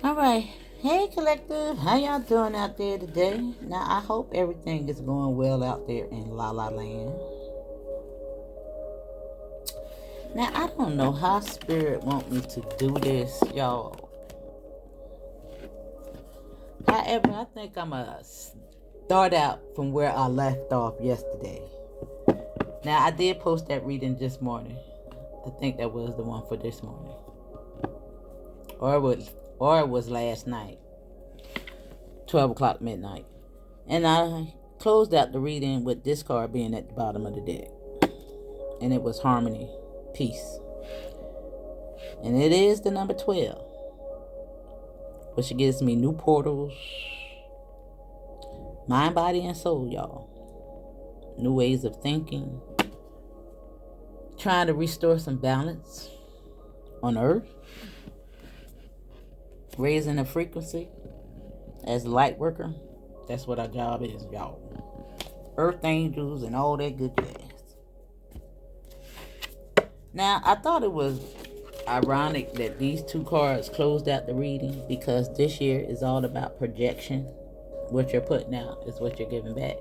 All right. Hey, collective. How y'all doing out there today? Now, I hope everything is going well out there in La La Land. Now, I don't know how Spirit want me to do this, y'all. However, I think I'm going to start out from where I left off yesterday. Now, I did post that reading this morning. I think that was the one for this morning. Or it was last night, 12 o'clock midnight. And I closed out the reading with this card being at the bottom of the deck. And it was harmony, peace. And it is the number 12. Which gives me new portals, mind, body, and soul, y'all. New ways of thinking. Trying to restore some balance on earth. Raising the frequency as a light worker. That's what our job is, y'all. Earth angels and all that good jazz. Now, I thought it was ironic that these two cards closed out the reading because this year is all about projection. What you're putting out is what you're giving back.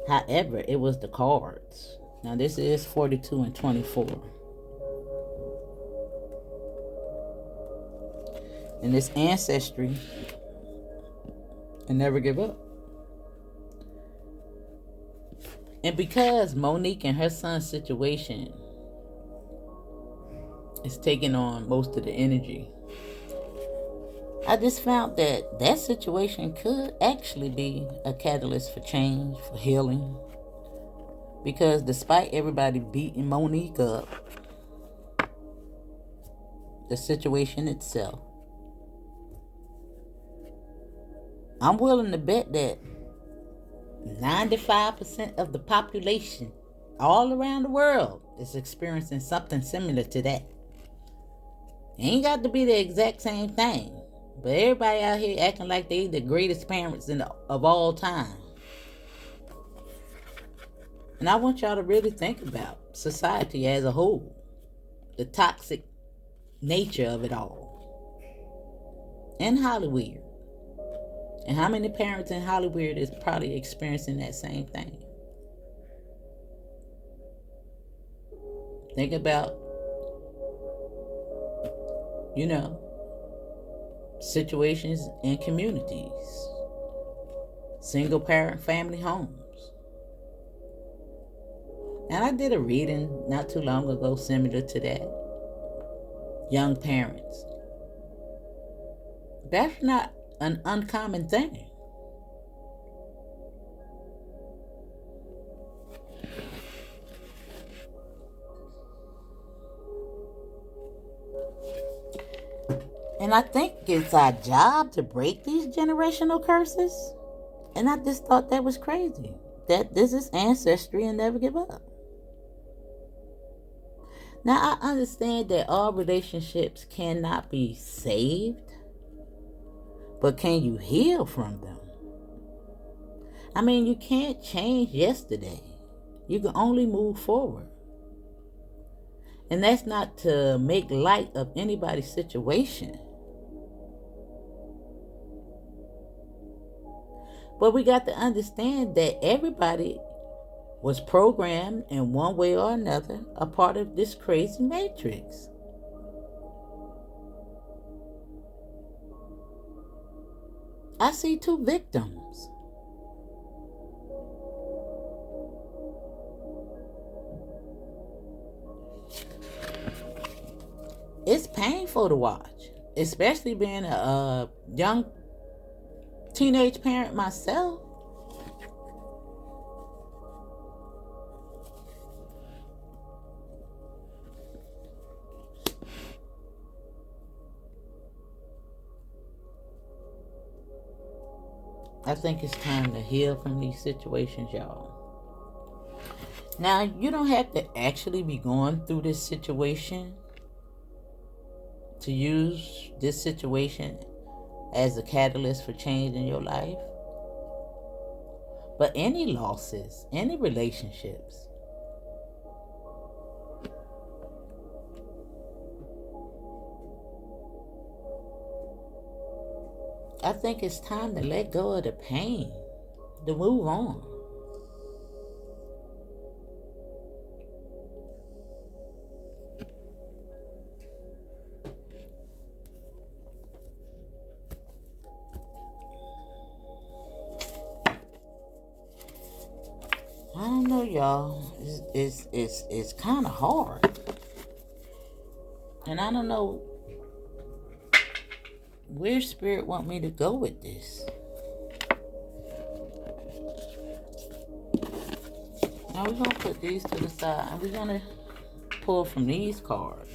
However, it was the cards. Now, this is 42 and 24. And this ancestry and never give up. And because Monique and her son's situation is taking on most of the energy, I just found that situation could actually be a catalyst for change, for healing. Because despite everybody beating Monique up, the situation itself, I'm willing to bet that 95% of the population all around the world is experiencing something similar to that. It ain't got to be the exact same thing, but everybody out here acting like they the greatest parents of all time. And I want y'all to really think about society as a whole, the toxic nature of it all, and Hollywood. And how many parents in Hollywood is probably experiencing that same thing? Think about, situations in communities, single parent family homes. And I did a reading not too long ago similar to that. Young parents. That's not an uncommon thing. And I think it's our job to break these generational curses. And I just thought that was crazy. That this is ancestry and never give up. Now, I understand that all relationships cannot be saved, but can you heal from them? I mean, you can't change yesterday. You can only move forward. And that's not to make light of anybody's situation. But we got to understand that everybody was programmed in one way or another a part of this crazy matrix. I see two victims. It's painful to watch, especially being a young teenage parent myself. I think it's time to heal from these situations, y'all. Now, you don't have to actually be going through this situation to use this situation as a catalyst for change in your life. But any losses, any relationships, I think it's time to let go of the pain, to move on. I don't know, y'all. It's kind of hard, and I don't know where spirit want me to go with this. Now we're gonna put these to the side, and we're gonna pull from these cards.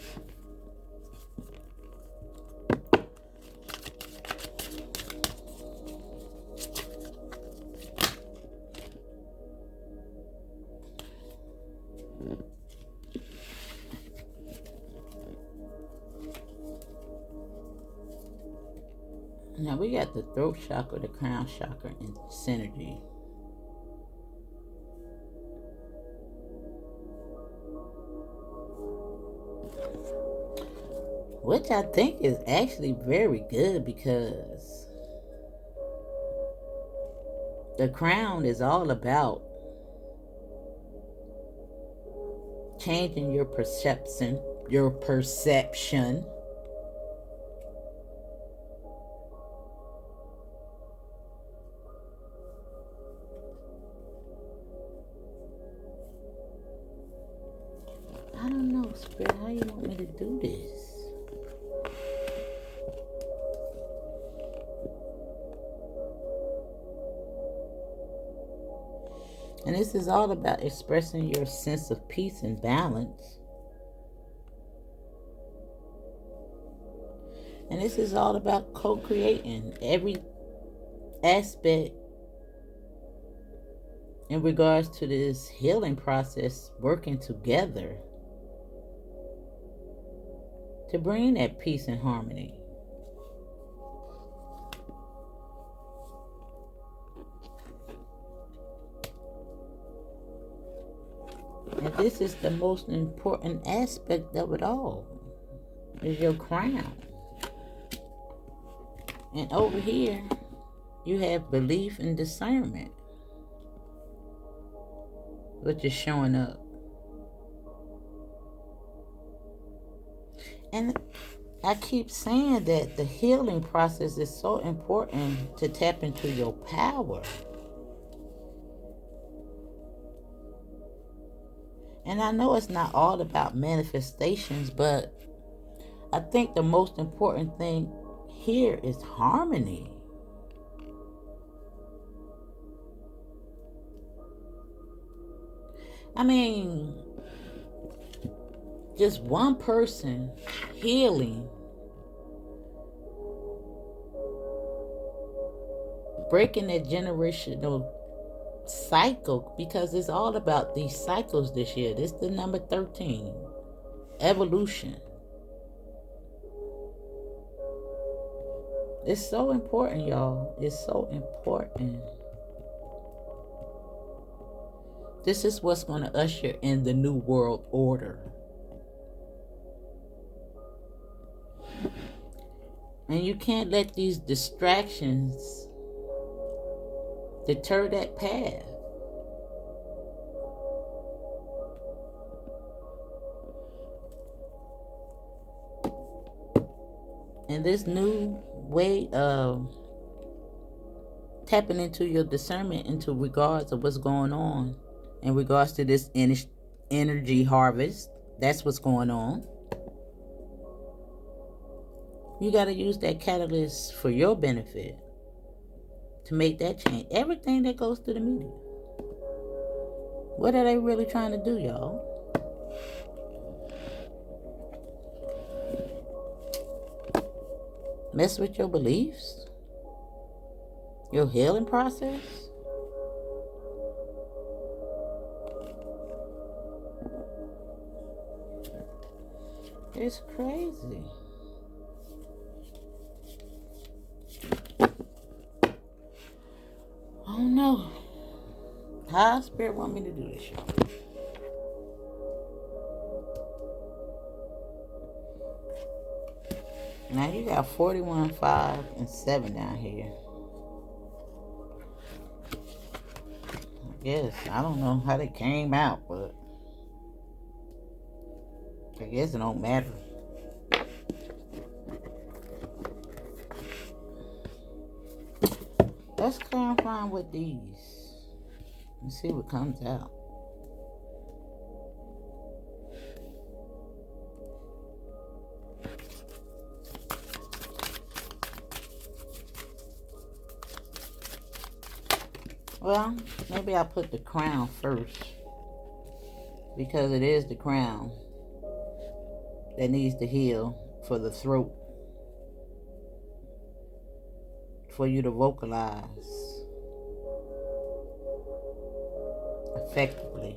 Now we got the throat chakra, the crown chakra, and synergy. Which I think is actually very good, because the crown is all about changing your perception. I don't know, Spirit, how you want me to do this? And this is all about expressing your sense of peace and balance. And this is all about co-creating every aspect in regards to this healing process, working together to bring that peace and harmony. And this is the most important aspect of it all, is your crown. And over here, you have belief and discernment, which is showing up. And I keep saying that the healing process is so important to tap into your power. And I know it's not all about manifestations, but I think the most important thing here is harmony. I mean, just one person healing, breaking that generational cycle, because it's all about these cycles this year. This is the number 13, evolution. It's so important, y'all. It's so important. This is what's going to usher in the new world order. And you can't let these distractions deter that path. And this new way of tapping into your discernment into regards of what's going on in regards to this energy harvest, that's what's going on. You got to use that catalyst for your benefit to make that change. Everything that goes to the media, what are they really trying to do, y'all? Mess with your beliefs? Your healing process? It's crazy. I don't know how Spirit want me to do this, y'all. Now you got 41, 5, and 7 down here. I guess. I don't know how they came out, but I guess it don't matter. Let's clarify with these and see what comes out. Well, maybe I'll put the crown first, because it is the crown that needs to heal for the throat, for you to vocalize effectively.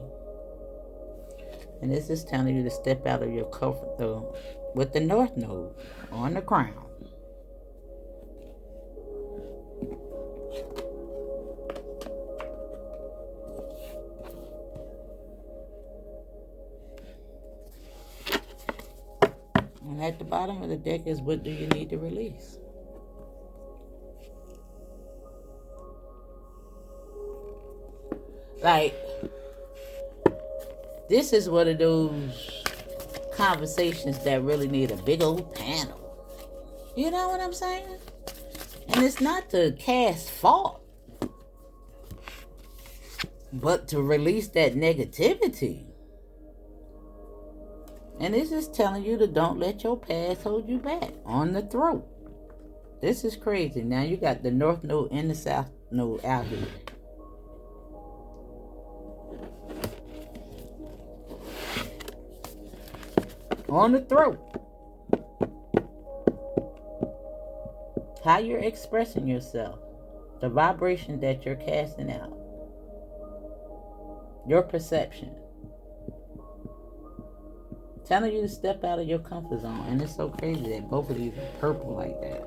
And this is telling you to step out of your comfort zone with the North Node on the crown. And at the bottom of the deck is, what do you need to release? Like, this is one of those conversations that really need a big old panel. You know what I'm saying? And it's not to cast fault, but to release that negativity. And this is telling you to don't let your past hold you back on the throat. This is crazy. Now you got the North Node and the South Node out here. On the throat. How you're expressing yourself. The vibration that you're casting out. Your perception. Telling you to step out of your comfort zone. And it's so crazy that both of these are purple like that.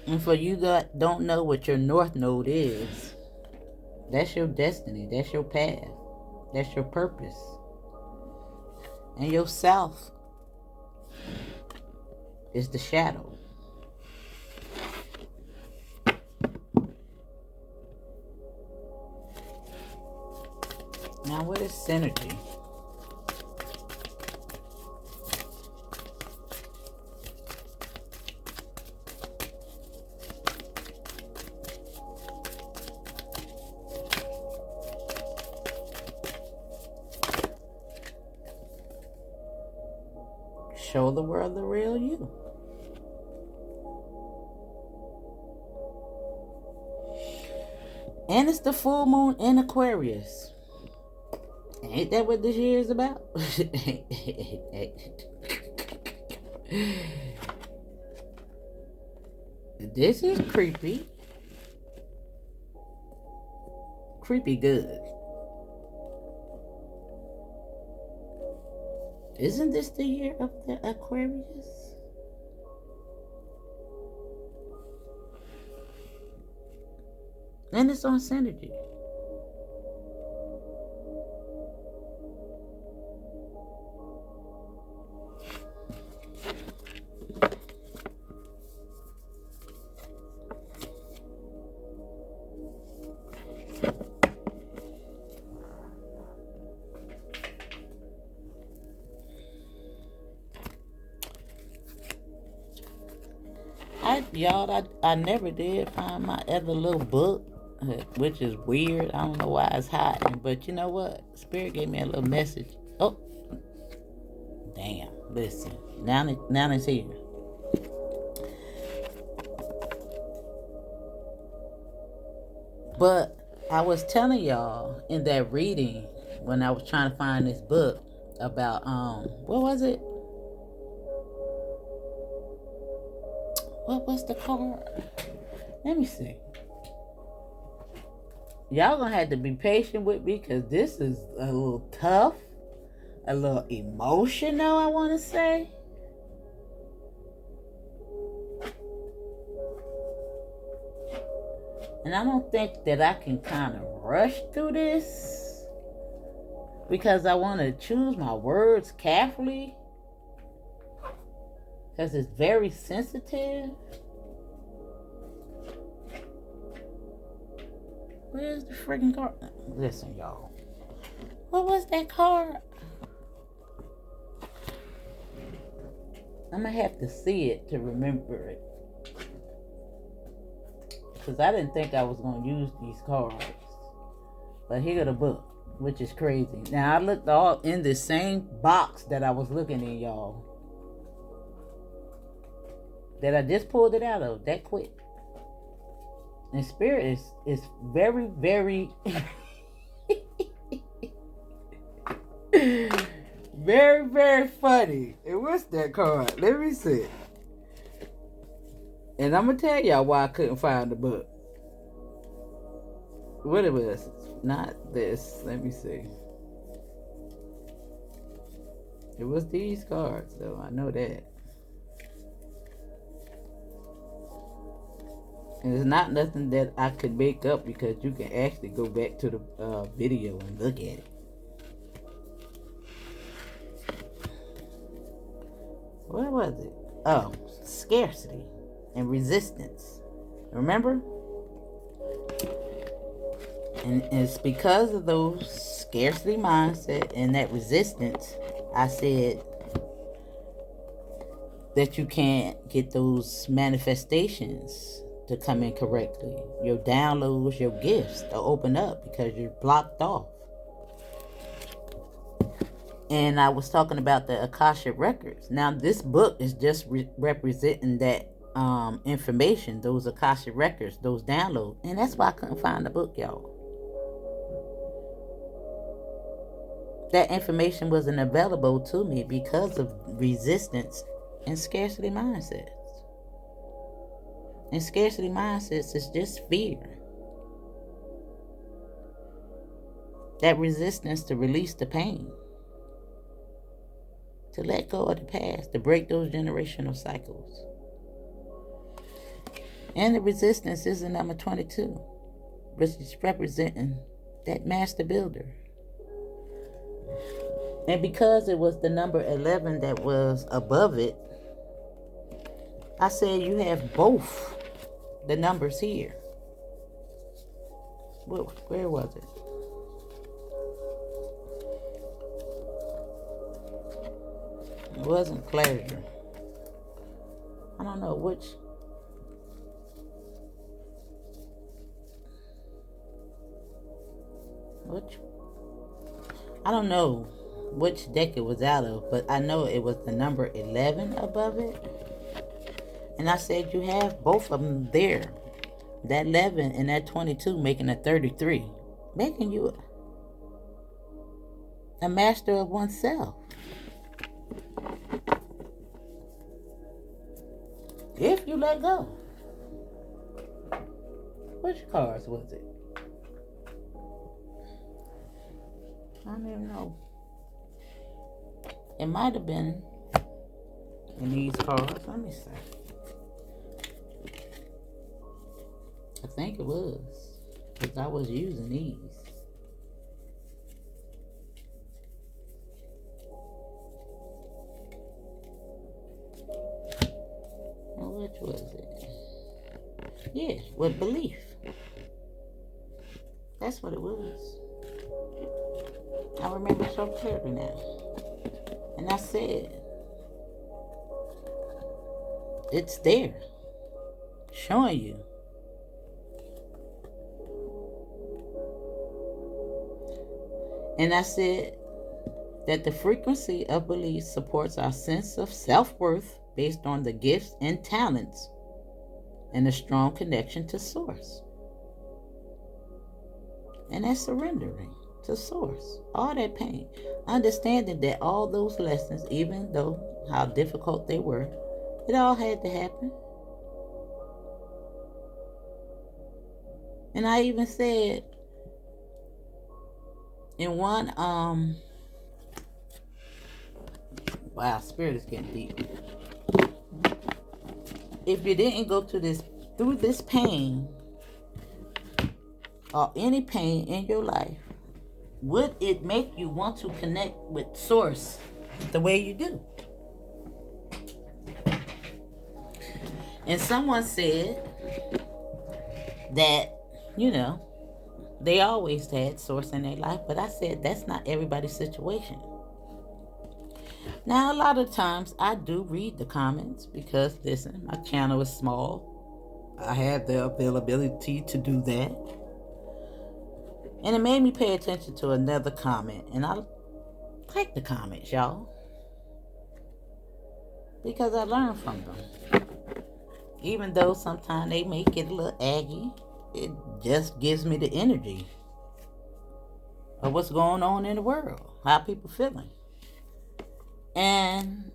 And for you that don't know what your North Node is, that's your destiny. That's your path. That's your purpose. And your South is the shadow. Now, what is synergy? Show the world the real you. And it's the full moon in Aquarius. Ain't that what this year is about? This is creepy. Creepy good. Isn't this the year of the Aquarius? And it's on synergy. I never did find my other little book, which is weird. I don't know why it's hiding, but you know what? Spirit gave me a little message. Oh, damn! Listen, now it's here. But I was telling y'all in that reading when I was trying to find this book about what was it? What was the card? Let me see. Y'all gonna have to be patient with me because this is a little tough, a little emotional, I want to say. And I don't think that I can kind of rush through this because I want to choose my words carefully, because it's very sensitive. Where's the freaking card? Listen, y'all. What was that card? I'm going to have to see it to remember it. Because I didn't think I was going to use these cards. But here the book, which is crazy. Now, I looked all in the same box that I was looking in, y'all. That I just pulled it out of that quick. And Spirit is very, very... very, very funny. And what's that card? Let me see. And I'm going to tell y'all why I couldn't find the book. What it was. Not this. Let me see. It was these cards, though. I know that. And it's not nothing that I could make up, because you can actually go back to the video and look at it. What was it? Oh, scarcity and resistance. Remember? And it's because of those scarcity mindset and that resistance, I said that you can't get those manifestations to come in correctly. Your downloads, your gifts to open up, because you're blocked off. And I was talking about the Akashic Records. Now, this book is just representing that information, those Akashic Records, those downloads. And that's why I couldn't find the book, y'all. That information wasn't available to me because of resistance and scarcity mindsets. And scarcity mindsets is just fear. That resistance to release the pain. To let go of the past, to break those generational cycles. And the resistance is the number 22, which is representing that master builder. And because it was the number 11 that was above it, I said you have both the numbers here. Where was it? It wasn't pleasure. I don't know which. I don't know which deck it was out of, but I know it was the number 11 above it. And I said you have both of them there. That 11 and that 22 making a 33. Making you a master of oneself. If you let go. Which cards was it? I don't even know. It might have been in these cards. Let me see. I think it was, because I was using these. Which was it? Yeah, with belief. That's what it was. I remember so clearly now. And I said, it's there, showing you. And I said that the frequency of belief supports our sense of self-worth based on the gifts and talents and a strong connection to Source. And that's surrendering to Source. All that pain. Understanding that all those lessons, even though how difficult they were, it all had to happen. And I even said in one, wow, Spirit is getting deep. If you didn't go through this pain, or any pain in your life, would it make you want to connect with source the way you do? And someone said that, they always had source in their life, but I said that's not everybody's situation. Now, a lot of times I do read the comments because, listen, my channel is small. I have the availability to do that. And it made me pay attention to another comment, and I like the comments, y'all, because I learn from them. Even though sometimes they may get a little aggy, it just gives me the energy of what's going on in the world, how people feeling. And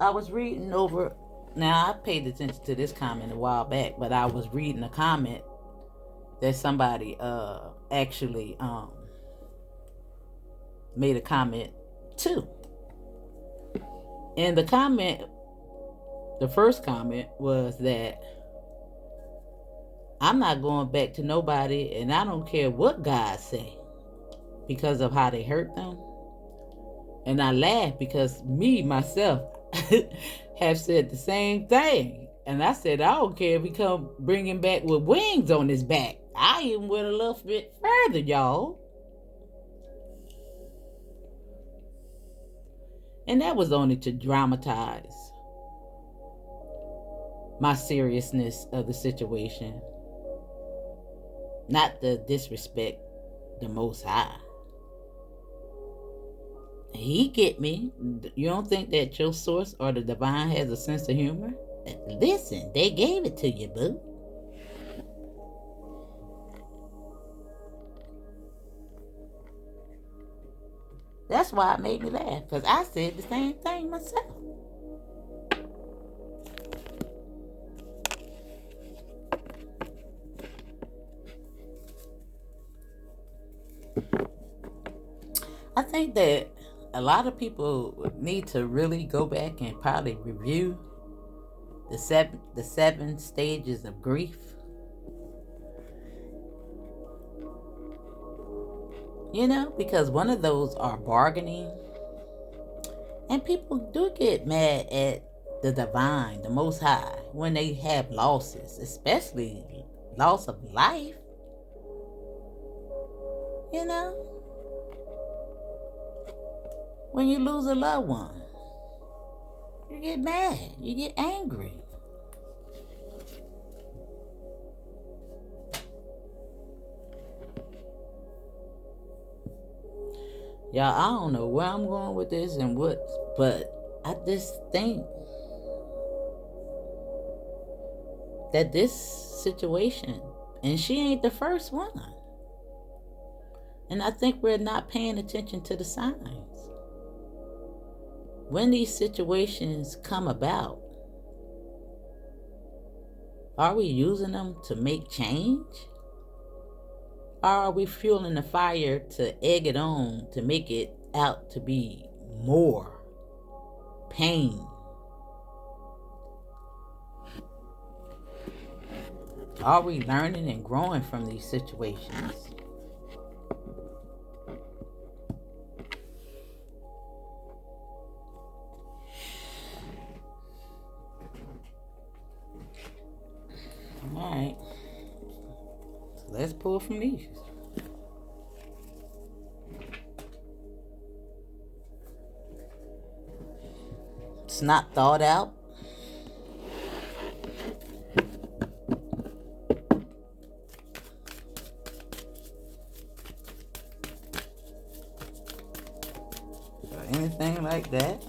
I was reading over, now I paid attention to this comment a while back, but I was reading a comment that somebody actually made a comment too. And the first comment was that I'm not going back to nobody, and I don't care what God say, because of how they hurt them. And I laughed because me, myself, have said the same thing. And I said, I don't care if he come bringing back with wings on his back. I even went a little bit further, y'all. And that was only to dramatize my seriousness of the situation. Not to disrespect the Most High. He get me. You don't think that your source or the divine has a sense of humor? Listen, they gave it to you, boo. That's why it made me laugh, because I said the same thing myself. I think that a lot of people need to really go back and probably review the seven stages of grief. Because one of those are bargaining. And people do get mad at the divine, the Most High, when they have losses, especially loss of life. When you lose a loved one, you get mad, you get angry. Y'all, I don't know where I'm going with this and what, but I just think that this situation, and she ain't the first one, and I think we're not paying attention to the signs. When these situations come about, are we using them to make change? Or are we fueling the fire to egg it on to make it out to be more pain? Are we learning and growing from these situations? Alright. So let's pull from these. It's not thought out. Or anything like that.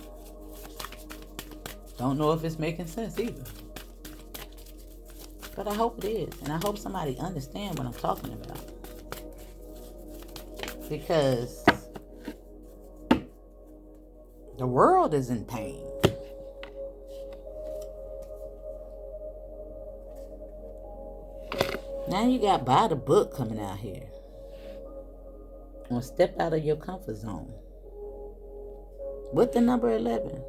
Don't know if it's making sense either. But I hope it is. And I hope somebody understands what I'm talking about. Because the world is in pain. Now you got By the Book coming out here. Or step out of your comfort zone. With the number 11.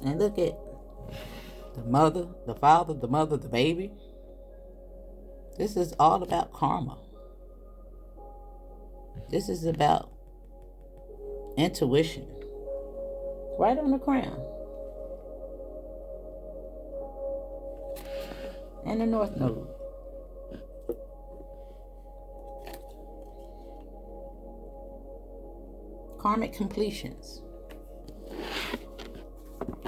And look at the mother, the father, the mother, the baby. This is all about karma. This is about intuition. Right on the crown. And the North Node. Karmic completions.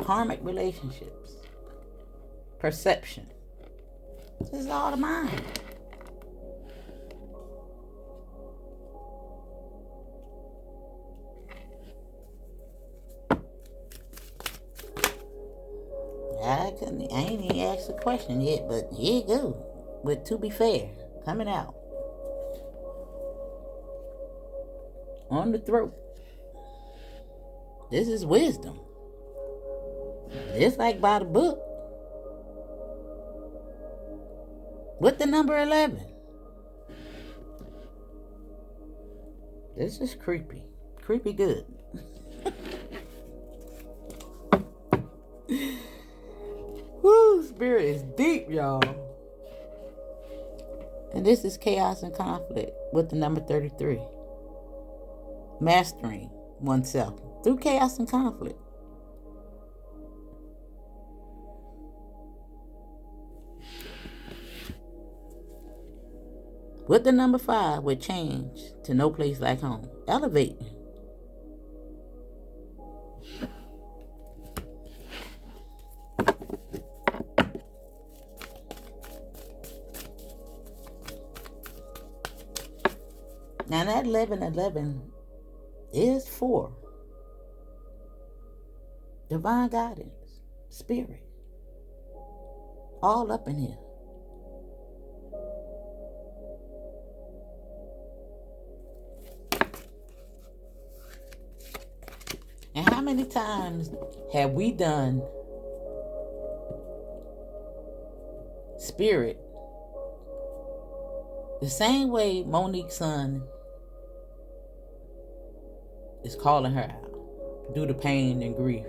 Karmic relationships. Perception. This is all the mind. I ain't even asked a question yet, but here you go. With To Be Fair, coming out. On the throat. This is wisdom. Just like by the book. With the number 11. This is creepy. Creepy good. Woo, spirit is deep, y'all. And this is chaos and conflict with the number 33. Mastering oneself through chaos and conflict. With the number 5, with change to no place like home. Elevate. Now that 1111 is for divine guidance, spirit, all up in here. And how many times have we done spirit the same way Monique's son is calling her out due to pain and grief?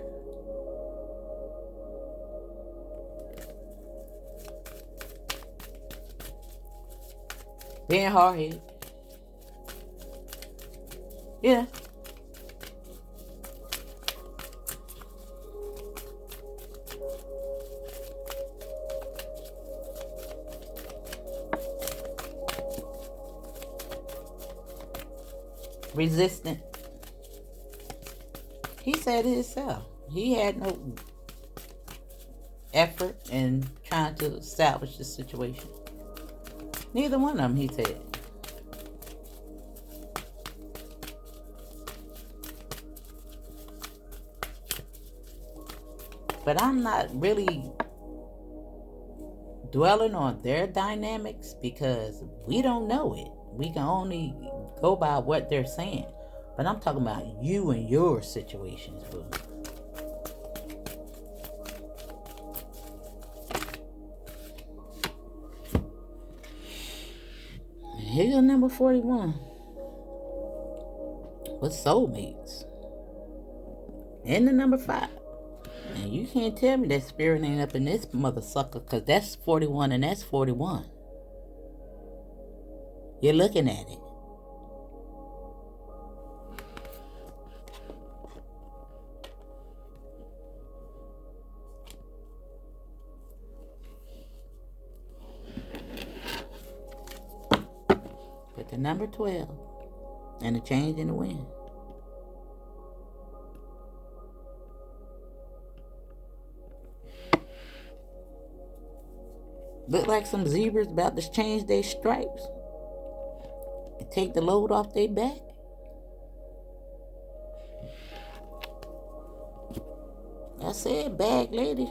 Being hard-headed. Yeah. Resistant. He said it himself. He had no effort in trying to establish the situation. Neither one of them, he said. But I'm not really dwelling on their dynamics because we don't know it. We can only go by what they're saying. But I'm talking about you and your situations, boo. Here's number 41. With Soulmates. And the number 5. And you can't tell me that spirit ain't up in this mother sucker, because that's 41 and that's 41. You're looking at it. But the number 12 and the change in the wind. Look like some zebras about to change their stripes and take the load off their back. I said, bag lady,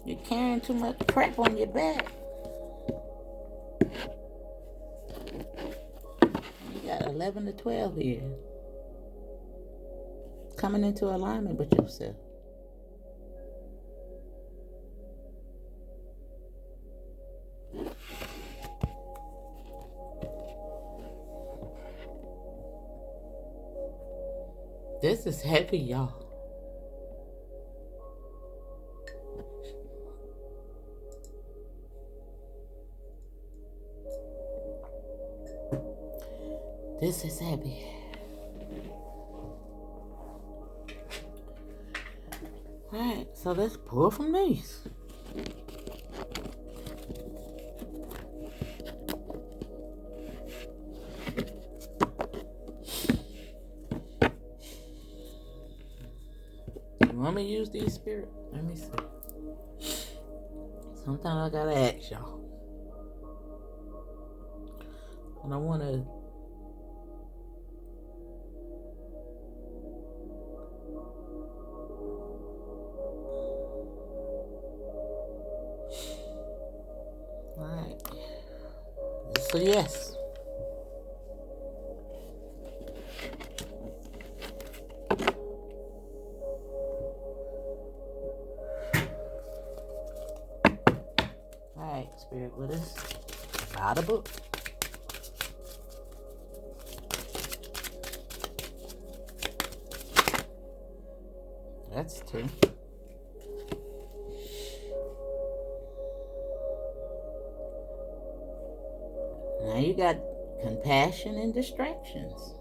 you're carrying too much crap on your back. You got 11 to 12 here. Coming into alignment with yourself. This is heavy, y'all. This is heavy. Alright, so let's pull from these. You want me to use these, Spirit? Let me see. Sometimes I gotta ask y'all. And I wanna Alright. So yes. Alright, Spirit with us. Buy the book. That's two. Now you got compassion and distractions.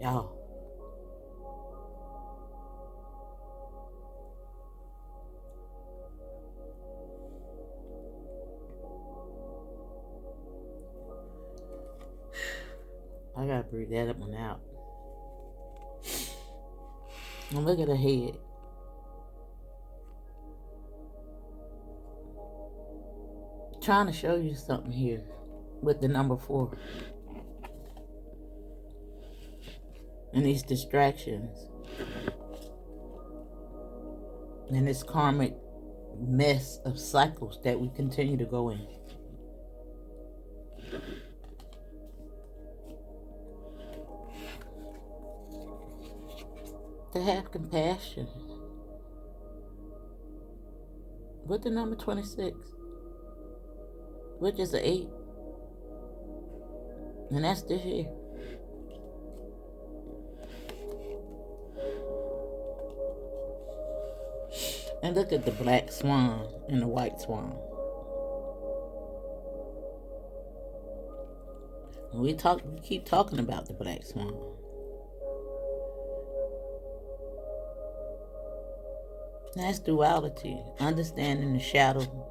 Y'all. I gotta breathe that one out. And look at her head. Trying to show you something here with the number 4. And these distractions. And this karmic mess of cycles that we continue to go in. To have compassion. With the number 26. Which is an 8. And that's this year. And look at the black swan and the white swan. And we keep talking about the black swan. And that's duality, understanding the shadow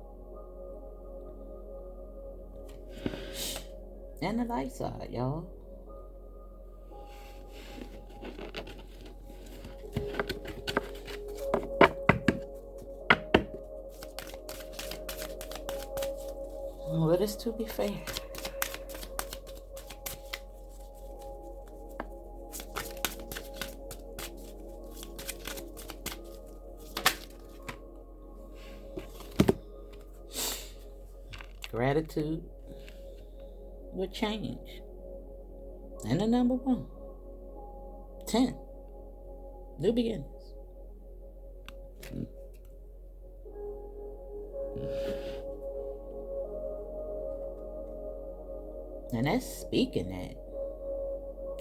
and the light side, y'all. What is to be fair? Gratitude will change. And the number 1. 10. New beginnings. And that's speaking that.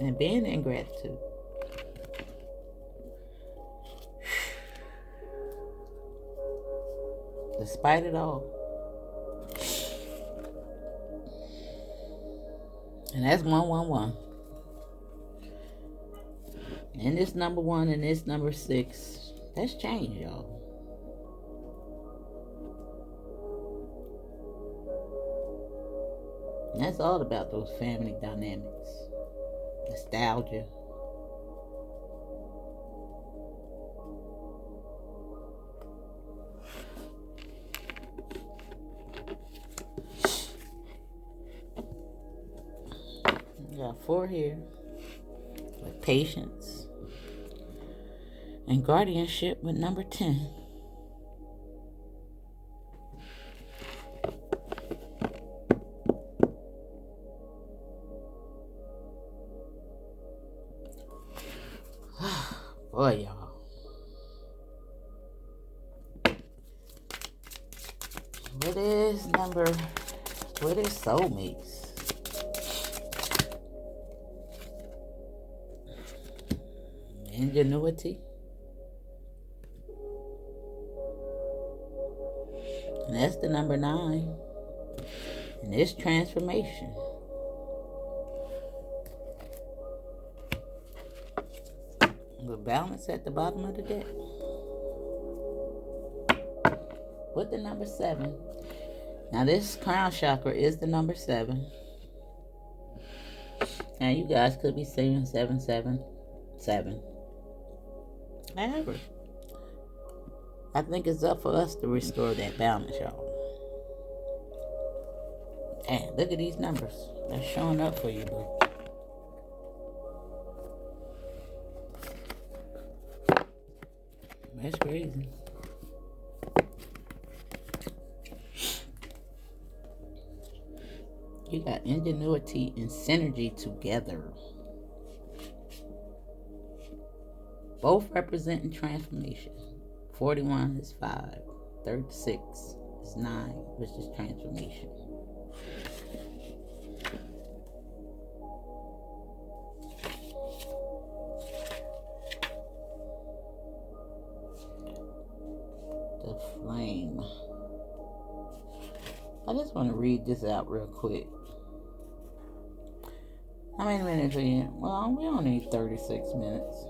And being in gratitude. Despite it all. And that's 111. And this number 1 and this number 6. That's change, y'all. And that's all about those family dynamics. Nostalgia. We got 4 here. With patience. And guardianship with number 10. Boy, y'all. What is number? What is soulmates? Ingenuity. And that's the number 9. And it's transformation. The balance at the bottom of the deck. With the number 7. Now this crown chakra is the number 7. Now you guys could be saying 777. However, I think it's up for us to restore that balance, y'all. And look at these numbers. They're showing up for you, boo. That's crazy. You got ingenuity and synergy together. Both representing transformation. 41 is 5. 36 is 9, which is transformation. The flame. I just want to read this out real quick. How many minutes are you? Well, we only need 36 minutes.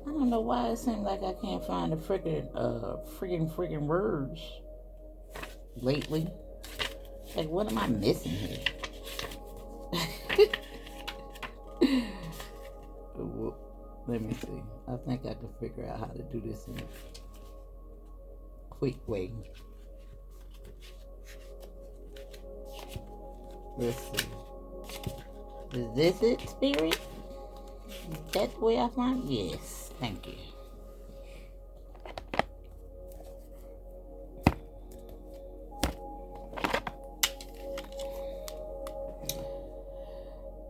I don't know why it seems like I can't find the freaking words lately. Like, what am I missing here? Let me see. I think I can figure out how to do this in a quick way. Let's see. Is this it, Spirit? Is that the way I find it? Yes. Thank you.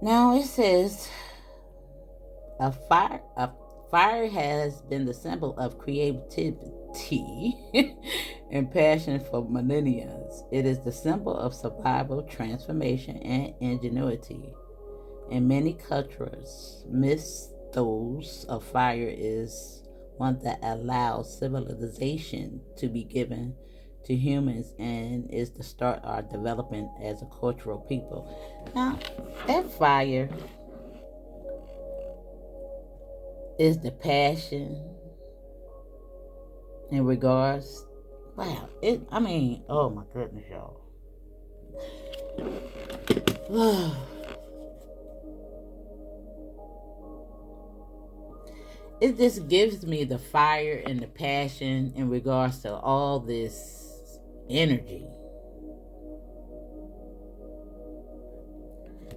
Now it says, a fire has been the symbol of creativity and passion for millennia. It is the symbol of survival, transformation, and ingenuity. In many cultures, mythos of fire is one that allows civilization to be given to humans and is the start of our development as a cultural people. Now, that fire is the passion in regards. Wow, oh my goodness, y'all. It just gives me the fire and the passion in regards to all this energy.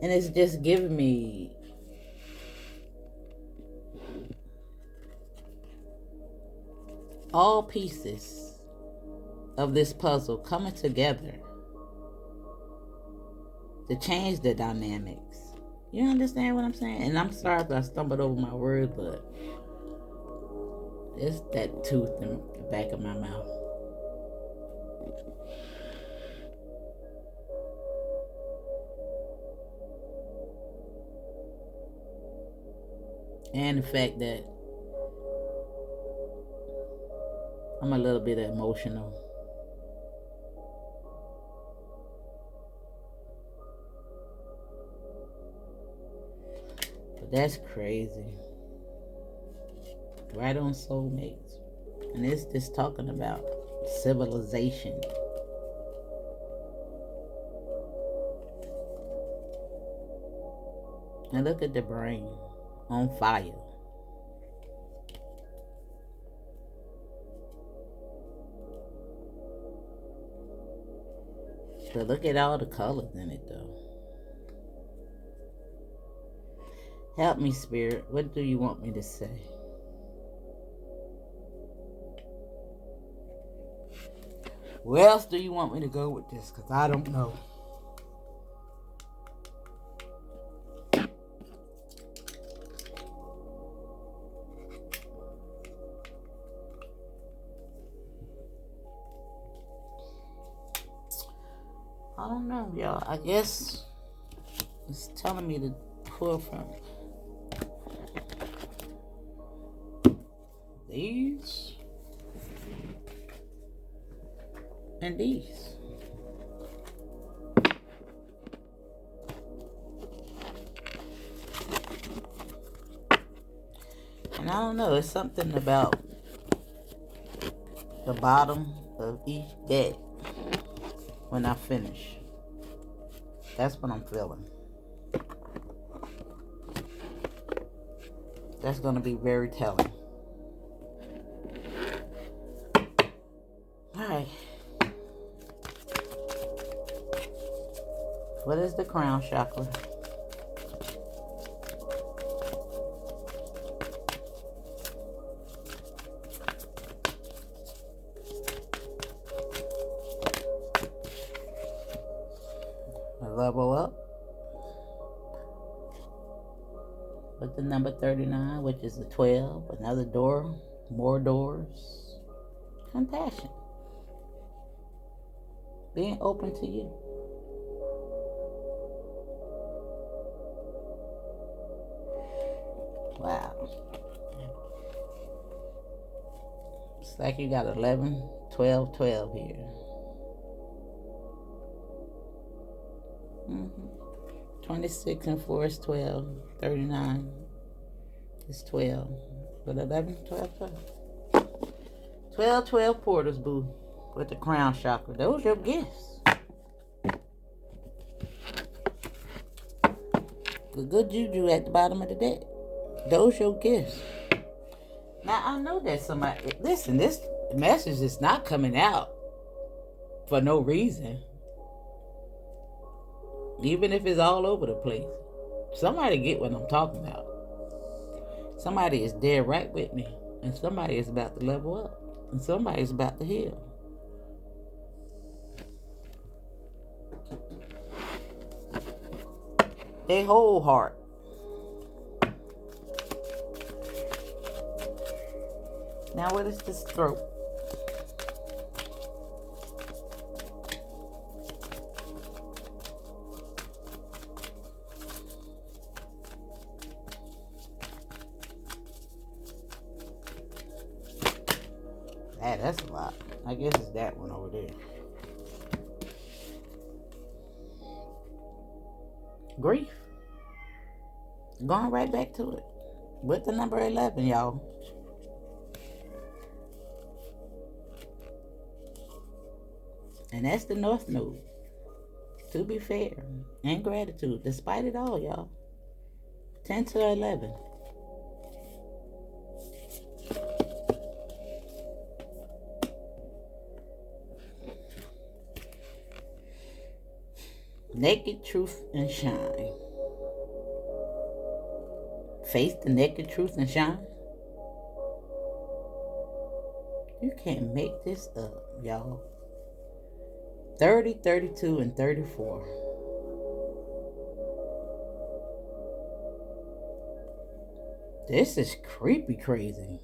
And it's just giving me all pieces of this puzzle coming together to change the dynamics. You understand what I'm saying? And I'm sorry if I stumbled over my word, but it's that tooth in the back of my mouth. And the fact that I'm a little bit emotional. But that's crazy. Right on Soulmates. And it's just talking about civilization. And look at the brain on fire. But look at all the colors in it, though. Help me, Spirit. What do you want me to say? Where else do you want me to go with this? Because I don't know. I don't know, y'all. I guess it's telling me to pull from these and these. And I don't know, it's something about the bottom of each deck when I finish. That's what I'm feeling. That's going to be very telling. Alright. What is the crown chakra? Level up with the number 39, which is the 12. Another door, more doors. Compassion. Being open to you. Wow. It's like you got 11, 12, 12 here. 26 and 4 is 12. 39 is 12. But 11, 12, 12. 12, 12 portals, boo. With the crown chakra. Those your gifts. The good juju at the bottom of the deck. Those your gifts. Now, I know that somebody... Listen, this message is not coming out for no reason. Even if it's all over the place. Somebody get what I'm talking about. Somebody is dead right with me. And somebody is about to level up. And somebody is about to heal. Their whole heart. Now what is this throat? That's a lot. I guess it's that one over there. Grief. Going right back to it. With the number 11, y'all. And that's the North Node. To be fair. And gratitude. Despite it all, y'all. 10 to 11. Naked truth and shine. Face the naked truth and shine. You can't make this up, y'all. 30, 32, and 34. This is creepy crazy.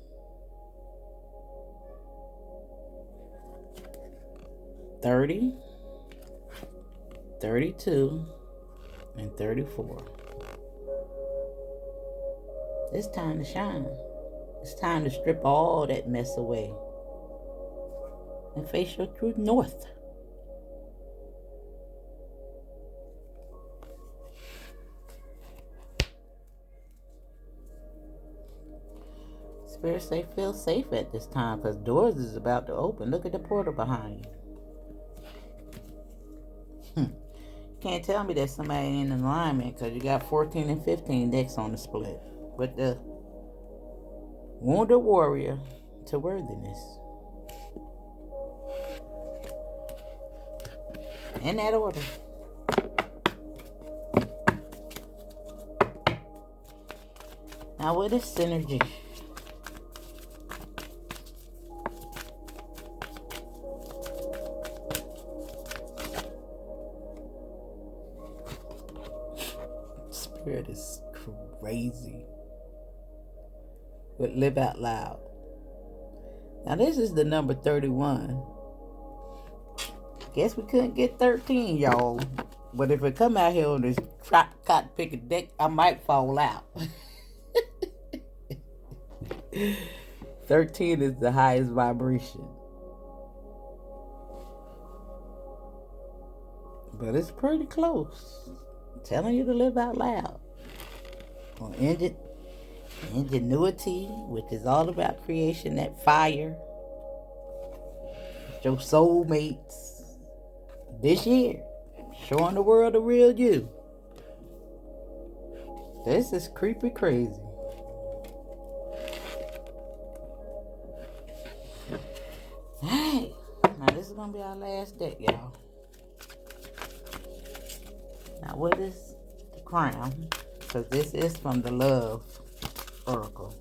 30, 32, and 34. It's time to shine. It's time to strip all that mess away and face your true north. Spirit say feel safe at this time because doors is about to open. Look at the portal behind you. Can't tell me that somebody ain't in alignment because you got 14 and 15 decks on the split. With the Wounded Warrior to Worthiness. In that order. Now what is synergy? Spirit is crazy. But live out loud. Now this is the number 31. Guess we couldn't get 13, y'all. But if it come out here on this cotton picking deck, I might fall out. 13 is the highest vibration. But it's pretty close. I'm telling you to live out loud. On ingenuity, which is all about creation, that fire. Your soulmates. This year. Showing the world the real you. This is creepy crazy. Alright. Now this is going to be our last deck, y'all. Now what is the crown? Because this is from the Love Oracle.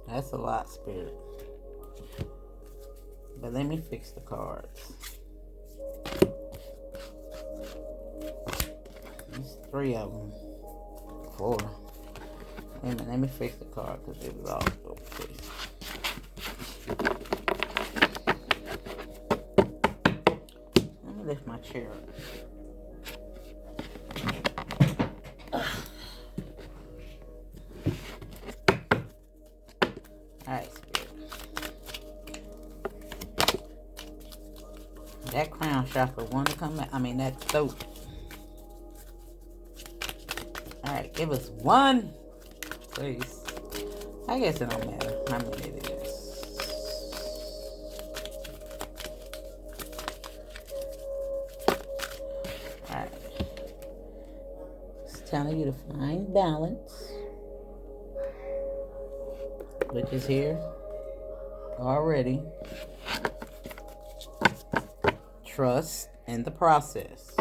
That's a lot, Spirit. But let me fix the cards. There's 3 of them. 4. Wait a minute, let me fix the card because it was all over the place. Let me lift my chair up. Alright, Spirit. That crown chakra want to come out. I mean, that throat. Alright, give us 1. Please. I guess it don't matter how many it is. Alright. It's telling you to find balance, which is here already. Trust in the process.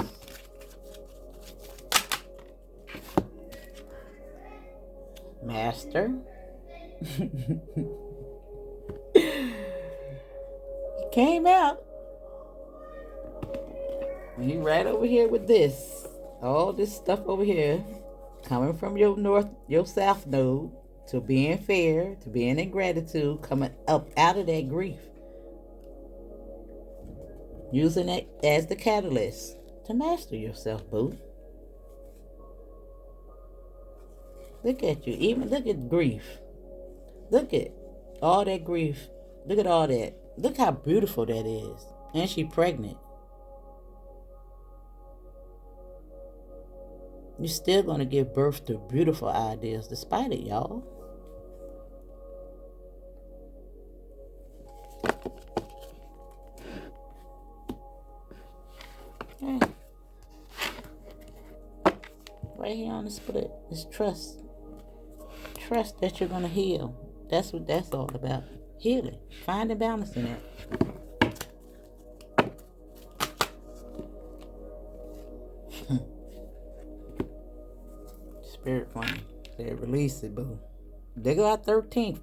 Master. He came out. And he right over here with this. All this stuff over here. Coming from your south node. To being fair. To being in gratitude. Coming up out of that grief. Using it as the catalyst. To master yourself, boo. Look at you. Even look at grief. Look at all that grief. Look at all that. Look how beautiful that is. And she pregnant. You're still going to give birth to beautiful ideas despite it, y'all. Right here on the split is trust. Trust that you're going to heal. That's what that's all about. Healing. Finding balance in it. Spirit Queen said, release it, boo. They go out 13th.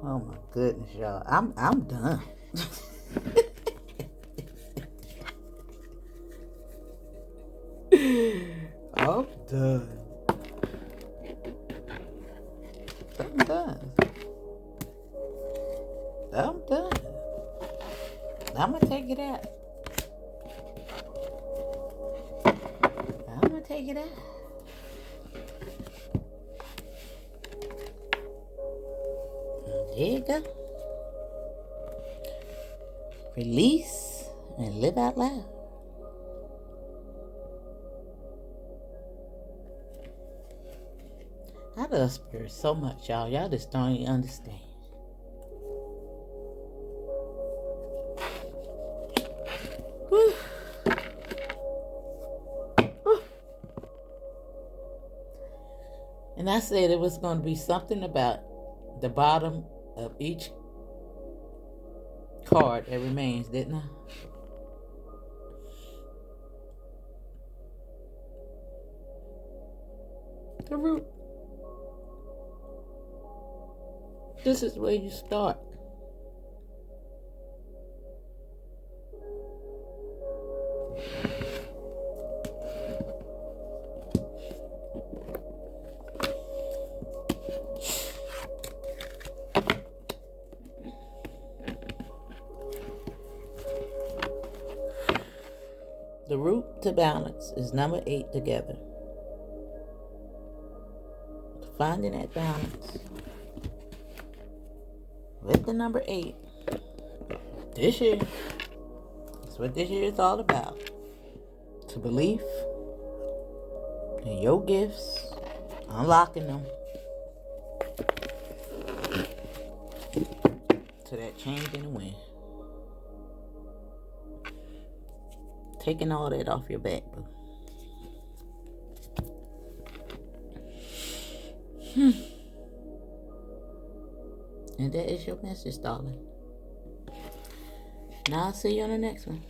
Oh my goodness, y'all. I'm done. I'm done. I'm done. I'm done. I'm gonna take it out. I'm gonna take it out. There you go. Release and live out loud. I love Spirit so much, y'all. Y'all just don't even understand. Whew. Whew. And I said it was going to be something about the bottom of each card that remains, didn't I? The root. This is where you start. The root to balance is number 8 together. Finding that balance with the number 8 this year. That's what this year is all about. To belief in your gifts, unlocking them to that change in the wind. Taking all that off your back, boo. And that is your message, darling. Now I'll see you on the next one.